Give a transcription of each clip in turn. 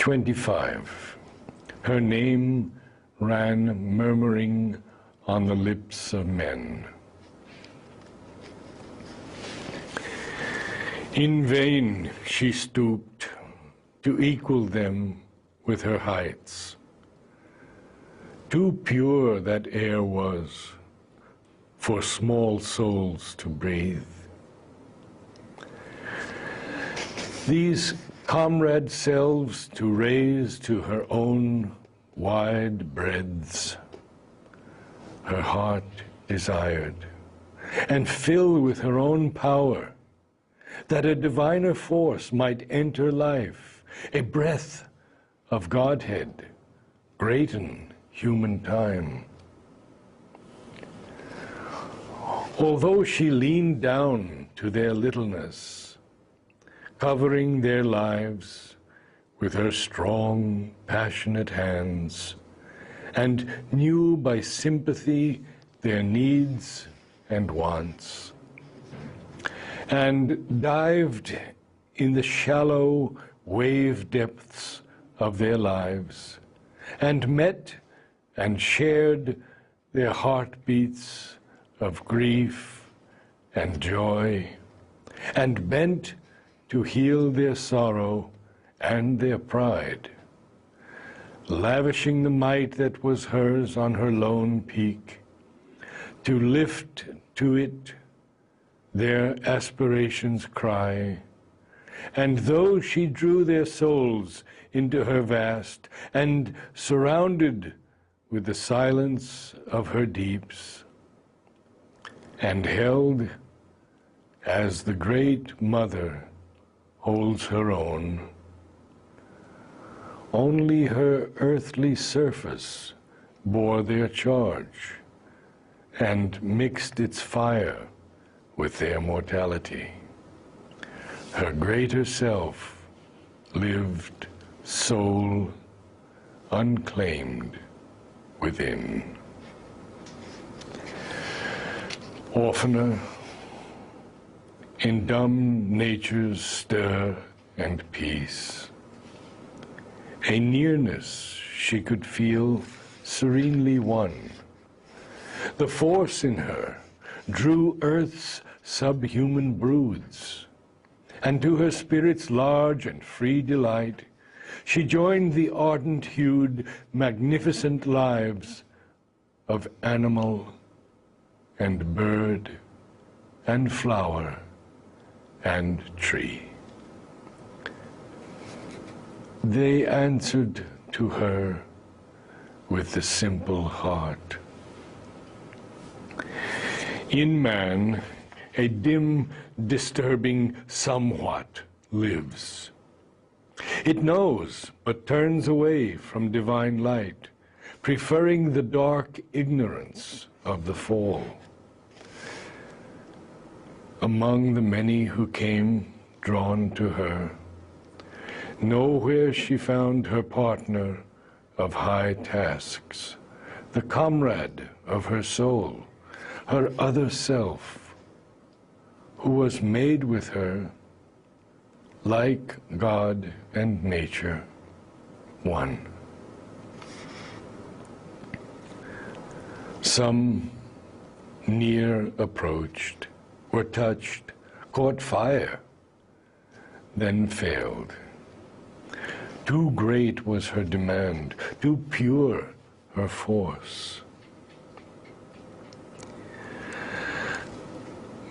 25. Her name ran murmuring on the lips of men. In vain she stooped to equal them with her heights. Too pure that air was for small souls to breathe. These comrade selves to raise to her own wide breadths, her heart desired, and fill with her own power, that a diviner force might enter life, a breath of Godhead, greaten human time. Although she leaned down to their littleness, covering their lives with her strong, passionate hands, and knew by sympathy their needs and wants, and dived in the shallow wave depths of their lives, and met and shared their heartbeats of grief and joy, and bent to heal their sorrow and their pride, lavishing the might that was hers on her lone peak, to lift to it their aspirations' cry. And though she drew their souls into her vast, and surrounded with the silence of her deeps, and held as the great mother holds her own, only her earthly surface bore their charge, and mixed its fire with their mortality. Her greater self lived soul unclaimed within. Oftener, in dumb nature's stir and peace, a nearness she could feel serenely won. The force in her drew earth's subhuman broods, and to her spirit's large and free delight, she joined the ardent-hued, magnificent lives of animal and bird and flower and tree. They answered to her with the simple heart. In man, a dim, disturbing somewhat lives. It knows, but turns away from divine light, preferring the dark ignorance of the fall. Among the many who came drawn to her, nowhere she found her partner of high tasks, the comrade of her soul, her other self, who was made with her, like God and nature, one. Some near approached, were touched, caught fire, then failed. Too great was her demand, too pure her force.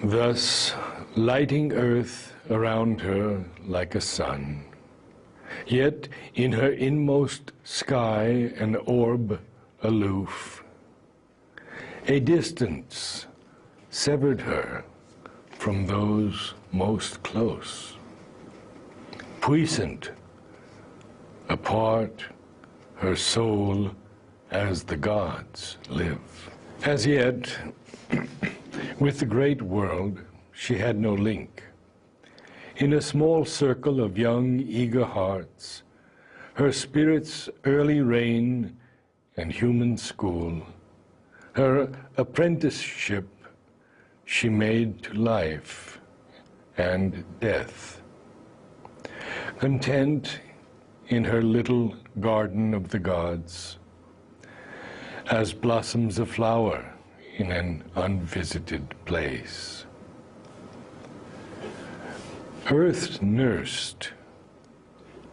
Thus, lighting earth around her like a sun, yet in her inmost sky an orb aloof, a distance severed her from those most close. Puissant, apart, her soul as the gods live. As yet, with the great world, she had no link. In a small circle of young, eager hearts, her spirit's early reign and human school, her apprenticeship she made to life and death. Content in her little garden of the gods, as blossoms a flower in an unvisited place. Earth nursed,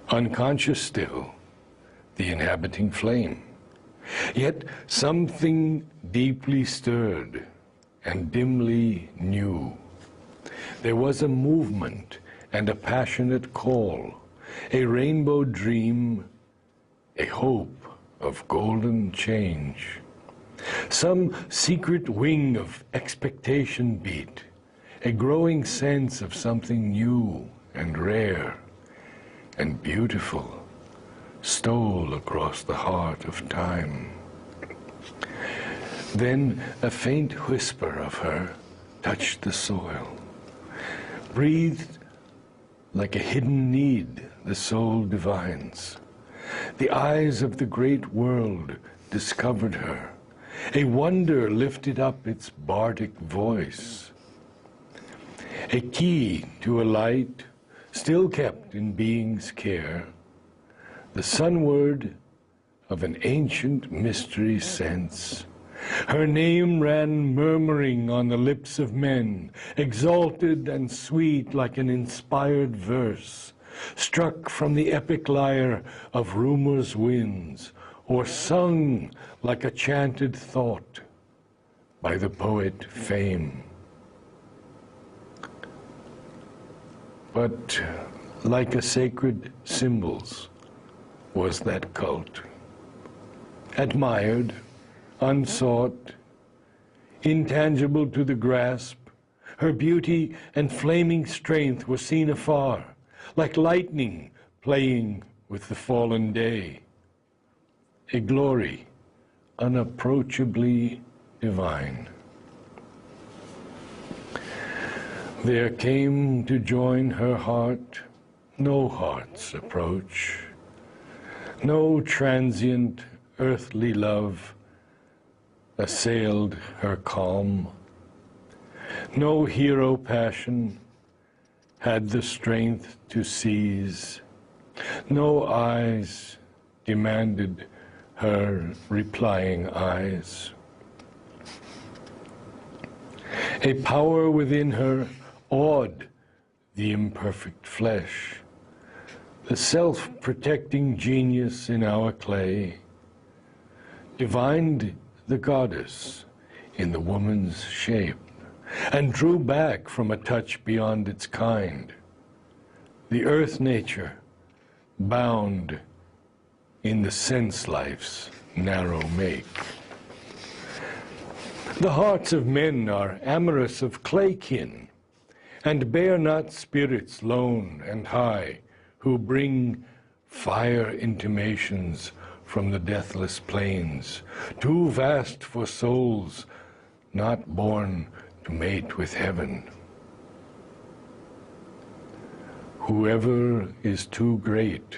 unconscious still, the inhabiting flame. Yet something deeply stirred and dimly knew. There was a movement and a passionate call, a rainbow dream, a hope of golden change. Some secret wing of expectation beat, a growing sense of something new and rare and beautiful stole across the heart of time. Then a faint whisper of her touched the soil, breathed like a hidden need the soul divines. The eyes of the great world discovered her. A wonder lifted up its bardic voice. A key to a light still kept in being's care, the sunward of an ancient mystery sense. Her name ran murmuring on the lips of men, exalted and sweet like an inspired verse, struck from the epic lyre of rumor's winds, or sung like a chanted thought by the poet Fame. But like a sacred symbols was that cult, admired, unsought, intangible to the grasp. Her beauty and flaming strength were seen afar, like lightning playing with the fallen day. A glory unapproachably divine. There came to join her heart no heart's approach, no transient earthly love assailed her calm. No hero passion had the strength to seize. No eyes demanded her replying eyes. A power within her awed the imperfect flesh, the self-protecting genius in our clay, divined the goddess in the woman's shape, and drew back from a touch beyond its kind. The earth nature, bound in the sense life's narrow make. The hearts of men are amorous of clay kin, and bear not spirits lone and high, who bring fire intimations from the deathless plains, too vast for souls not born to mate with heaven. Whoever is too great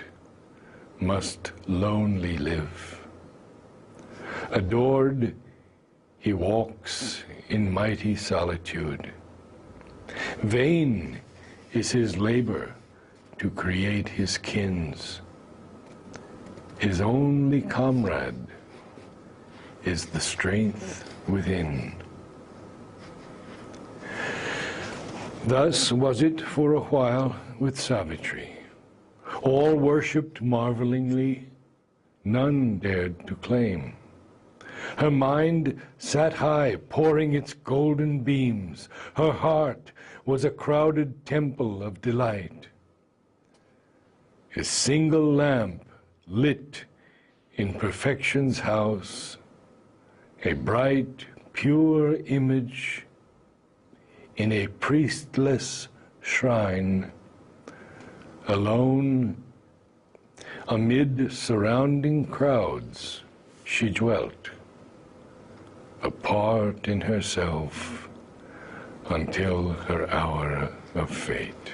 must lonely live. Adored, he walks in mighty solitude. Vain is his labor to create his kins. His only comrade is the strength within. Thus was it for a while with Savitri. All worshipped marvelingly, none dared to claim. Her mind sat high, pouring its golden beams. Her heart was a crowded temple of delight. A single lamp lit in perfection's house, a bright, pure image in a priestless shrine, alone amid surrounding crowds she dwelt, apart in herself until her hour of fate.